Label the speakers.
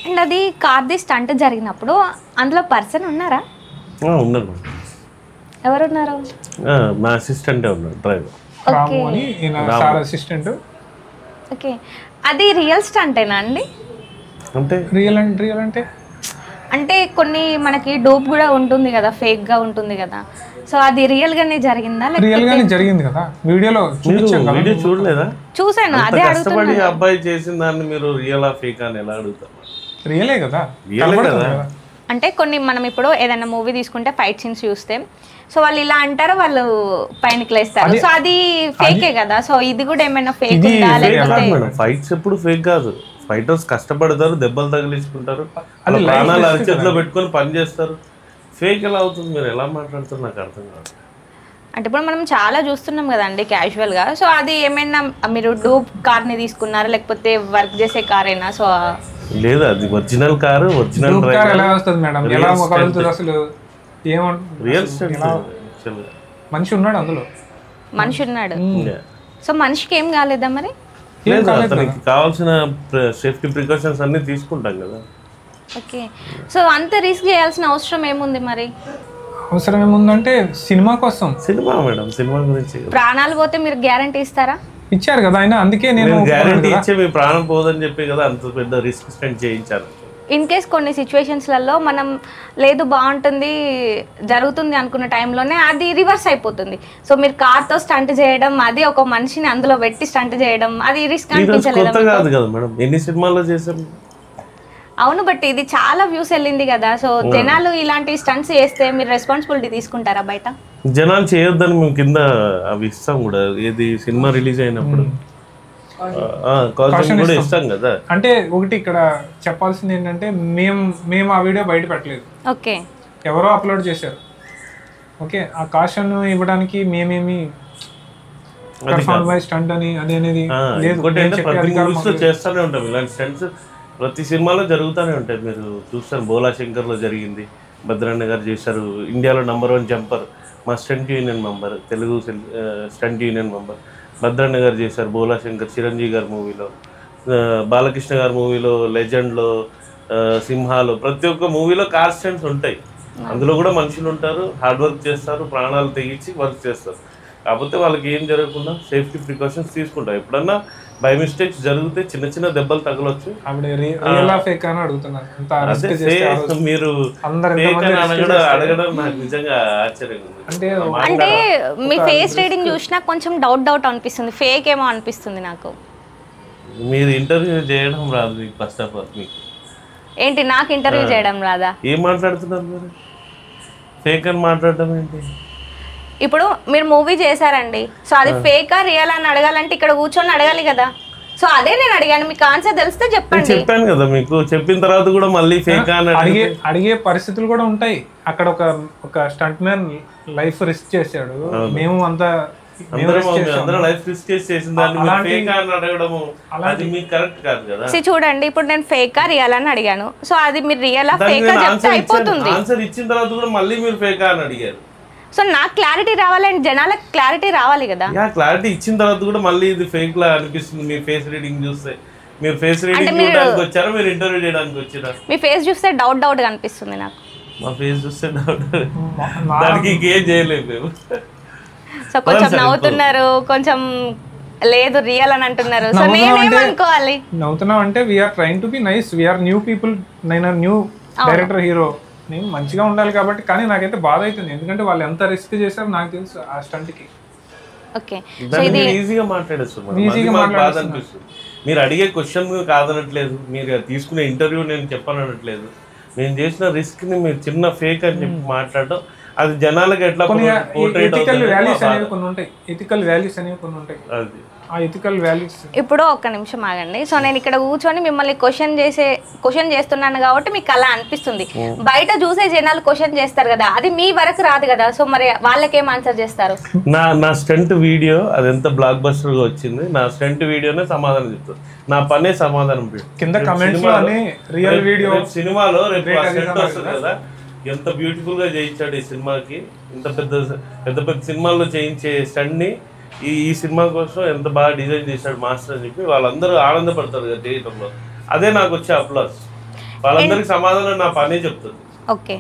Speaker 1: And అది కార్ది stunt జరిగినప్పుడు అందులో పర్సన్ ఉన్నారా?
Speaker 2: ఉన్నారు.
Speaker 1: ఎవరున్నారు?
Speaker 2: మా అసిస్టెంటే ఉన్నాడు, డ్రైవర్.
Speaker 3: అసిస్టెంట్.
Speaker 1: ఓకే, అది రియల్ స్టంటేనా అండి?
Speaker 2: అంటే
Speaker 3: రియల్ అంటే
Speaker 1: కొన్ని మనకి డోప్ కూడా ఉంటుంది కదా, ఫేక్ గా ఉంటుంది కదా, సో అది రియల్ గానే జరిగిందా?
Speaker 3: రియల్ గానే జరిగింది కదా, వీడియోలో
Speaker 2: వీడియో చూడలేదా?
Speaker 1: చూసాను, అదే
Speaker 2: కష్టపడి అబ్బాయి చేసిన దాన్ని మీరు రియలా ఫేక్ అని ఎలా అడుగుతారు?
Speaker 3: రియలే కదా.
Speaker 1: అంటే కొన్ని మనం ఇప్పుడు ఏదైనా మూవీ తీసుకుంటే ఫైట్ సీన్స్ చూస్తే సో వాళ్ళు ఇలా అంటారు, వాళ్ళు పైనకి లేస్తారు, సో అది ఫేకే కదా. సో ఇది కూడా ఏమైనా ఫేక్ ఉందా? లేకపోతే
Speaker 2: ఫైట్స్ ఎప్పుడు ఫేక్ కాదు. ఫైటర్స్ కష్టపడతారు, దెబ్బలు తగిలించుకుంటారు, ప్రాణాలు అరిచేతిలో పెట్టుకొని పని చేస్తారు. ఫేక్ ఎలా అవుతుంది? మీరు ఎలా మాట్లాడుతారు నాకు అర్థం కాదు.
Speaker 1: అంటే ఇప్పుడు మనం చాలా చూస్తున్నాం కదండి క్యాజువల్ గా, సో అది ఏమైనా మీరు డూప్ కార్ ని తీసుకున్నారా లేకపోతే వర్క్ చేసే కారేనా? సో
Speaker 2: లేదు, అది ఒరిజినల్ కారు, ఒరిజినల్ డ్రైవర్.
Speaker 3: ఎలా వస్తుంది మేడం? ఎలా మొదలవుతుంది అసలు?
Speaker 2: రియల్
Speaker 3: మనిషి ఉన్నాడు అందులో,
Speaker 1: మనిషి ఉన్నాడు. సో మనిషికి ఏం కాలేదా మరి?
Speaker 2: లేదు, అతనికి కావాల్సిన సేఫ్టీ ప్రికాషన్స్ అన్ని తీసుకుంటాం కదా.
Speaker 1: ఓకే, సో అంత రిస్క్ చేయాల్సిన అవసరం ఏముంది మరి?
Speaker 3: అవసరం ఏముందంటే సినిమా కోసం.
Speaker 2: సినిమా మేడం, సినిమా గురించి
Speaker 1: ప్రాణాలు పోతే మీరు గ్యారంటీ ఇస్తారా?
Speaker 3: ఇచ్చారు కదా ఆయన, అందుకే నేను
Speaker 2: గ్యారంటీ ఇచ్చే మీ ప్రాణం పోదని చెప్పి కదా అంత పెద్ద రిస్క్ స్టెంట్ చేయించారు.
Speaker 1: ఇన్ కేస్ కొన్ని సిచ్యువేషన్స్లలో మనం లేదు బాగుంటుంది జరుగుతుంది అనుకున్న టైంలోనే అది రివర్స్ అయిపోతుంది. సో మీరు కార్తో స్టంట్ చేయడం, అది ఒక మనిషిని అందులో పెట్టి స్టంట్ చేయడం, అది రిస్క్ అనిపించలేదు
Speaker 2: కదా మేడం? ఎన్ని సినిమాల్లో చేసాం.
Speaker 1: అవును, బట్ ఇది చాలా వ్యూస్ వెళ్ళింది కదా. సో జనాలు ఇలాంటి స్టంట్స్ చేస్తే మీరు రెస్పాన్సిబిలిటీ తీసుకుంటారా బయట?
Speaker 2: జనాలు చేయొద్దని మేము కింద అవి ఇస్తాం కూడా, ఏది సినిమా రిలీజ్ అయినప్పుడు కూడా ఇస్తాం కదా.
Speaker 3: అంటే ఒకటి ఇక్కడ చెప్పాల్సింది ఏంటంటే మేము ఆ వీడియో బయట పెట్టలేదు,
Speaker 1: ఓకే,
Speaker 3: ఎవరో అప్లోడ్ చేశారు. ఓకే, ఆ కాషన్ ఇవ్వడానికి మేమేమి స్టంట్ అని అది అనేది
Speaker 2: చేస్తూనే ఉంటాం. ఇలాంటి స్టంట్స్ ప్రతి సినిమాలో జరుగుతూనే ఉంటాయి. మీరు చూస్తారు, బోలా శంకర్లో జరిగింది, భద్రన్న గారు చేశారు. ఇండియాలో #1 జంపర్ మా stunt union member, Telugu stunt union member Bhadranna గారు చేశారు. బోలా శంకర్ చిరంజీవి గారి మూవీలో, బాలకృష్ణ గారి మూవీలో, లెజెండ్లో, సింహాలో, ప్రతి ఒక్క మూవీలో కార్ స్టంట్స్ ఉంటాయి. అందులో కూడా మనుషులు ఉంటారు, హార్డ్ వర్క్ చేస్తారు, ప్రాణాలు తెగించి వర్క్ చేస్తారు. కాకపోతే వాళ్ళకి ఏం జరగకుండా సేఫ్టీ ప్రికాషన్స్ తీసుకుంటారు. ఎప్పుడన్నా బై మిస్టేక్స్ జరిగితే చిన్న చిన్న దెబ్బలు తగలొచ్చు. మీరు అడగడం నాకు నిజంగా ఆశ్చర్యంగా ఉంది.
Speaker 1: అంటే మీ ఫేస్ రీడింగ్ చూసినా కొంచెం డౌట్ అనిపిస్తుంది, ఫేక్ ఏమో అనిపిస్తుంది నాకు.
Speaker 2: మీరు ఇంటర్వ్యూ చేయడం రాదు ఫస్ట్ ఆఫ్ ఆల్. మీకు
Speaker 1: ఏంటి, నాకు ఇంటర్వ్యూ చేయడం రాదా?
Speaker 2: ఏం మాట్లాడుతున్నారు మీరు? ఫేక్ అని మాట్లాడడం ఏంటి?
Speaker 1: ఇప్పుడు మీరు మూవీ చేశారండి, సో అది ఫేకా రియల్ అని అడగాలంటే ఇక్కడ కూర్చొని అడగాలి కదా. సో అదే నేను అడిగాను, మీకు ఆన్సర్ తెలిస్తే చెప్పండి.
Speaker 2: చెప్పాను కదా మీకు, చెప్పిన తర్వాత కూడా మళ్ళీ ఫేకా అని
Speaker 3: అడిగే పరిస్థితులు కూడా ఉంటాయి. అక్కడ ఒక స్టంట్ మ్యాన్ లైఫ్ రిస్క్ చేశాడు, మేము అంతా
Speaker 2: లైఫ్ రిస్క్ చేసిన దాన్ని ఫేకా అని అడగడము అది మీకు కరెక్ట్ కాదు కదా.
Speaker 1: చూడండి, ఇప్పుడు నేను ఫేకా రియల్ అని అడిగాను, సో అది మీరు రియల్ ఫేకా చెప్తే అయిపోతుంది.
Speaker 2: ఆన్సర్ ఇచ్చిన తర్వాత కూడా మళ్ళీ మీరు ఫేకా అని అడిగారు.
Speaker 1: సో నాకు క్లారిటీ రావాలంటే జనాలకు క్లారిటీ రావాలి కదా.
Speaker 2: క్లారిటీ ఇచ్చిన తర్వాత కూడా మళ్ళీ ఇది ఫేక్ లా అనిపిస్తుంది. మీ ఫేస్ రీడింగ్ చూస్తే, మీరు ఫేస్ రీడింగ్ చేయడానికి వచ్చారా, మీరు ఇంటర్వ్యూ చేయడానికి వచ్చారా?
Speaker 1: మీ ఫేస్ చూస్తే డౌట్ గా అనిపిస్తుంది నాకు.
Speaker 2: మా ఫేస్ చూస్తే డౌట్, దానికి ఇంకేం చేయలేదు మేము.
Speaker 1: సో కొంచెం నవ్వుతున్నారు, కొంచెం లేదు రియల్ అని అంటున్నారు. సో నేనేమనుకోవాలి?
Speaker 3: నవ్వుతున్నాం అంటే we're trying to be nice, we're new people, నేను న్యూ డైరెక్టర్ హీరో, నేను మంచిగా ఉండాలి కాబట్టి. కానీ నాకైతే బాధ అవుతుంది, ఎందుకంటే వాళ్ళు ఎంత రిస్క్ చేశారో నాకు తెలుసు ఆ స్టంట్ కి.
Speaker 2: ఈజీగా మాట్లాడేస్తున్నారు, బాధ అనిపిస్తుంది. మీరు అడిగే క్వశ్చన్ కాదనట్లేదు, మీరు తీసుకునే ఇంటర్వ్యూ నేను చెప్పనట్లేదు. నేను చేసిన రిస్క్ ని మీరు చిన్న ఫేక్ అని చెప్పి మాట్లాడటం, అది జనాలకు ఎట్లా
Speaker 3: ఎథికల్ వాల్యూస్ అనేవి కొన్ని ఉంటాయి, ఎథికల్ వాల్యూస్ అనేవి కొన్ని ఉంటాయి.
Speaker 2: అది
Speaker 3: ఆ ఎథికల్ వాల్యూస్.
Speaker 1: ఇప్పుడు ఒక్క నిమిషం ఆగండి. సో నేను ఇక్కడ కూర్చొని మిమ్మల్ని క్వశ్చన్ చేస్తున్నాను కాబట్టి మీకు అలా అనిపిస్తుంది. బయట చూసే జనాలు క్వశ్చన్ చేస్తారు కదా, అది మీ వరకు రాదు కదా. సో మరి వాళ్ళకేం ఆన్సర్ చేస్తారు?
Speaker 2: నా స్టంట్ వీడియో అది ఎంత బ్లాక్ బస్టర్ గా వచ్చింది, నా స్టంట్ వీడియోనే సమాధానం చెప్తారు, నా పనే సమాధానం
Speaker 3: కింద కమెంట్స్ లో రియల్ వీడియో.
Speaker 2: సినిమాలో రేపు వస్తుంది కదా, ఎంత బ్యూటిఫుల్ గా చేయించాడు ఈ సినిమాకి, ఇంత పెద్ద సినిమాల్లో చేయించే స్టంట్ ని ఈ సినిమా కోసం ఎంత బాగా డిజైన్ చేశాడు మాస్టర్ అని చెప్పి వాళ్ళందరూ ఆనందపడతారు కదా చేయటంలో. అదే నాకు వచ్చే అప్లాస్. వాళ్ళందరికి సమాధానం నా పనే చెప్తుంది.
Speaker 1: ఓకే.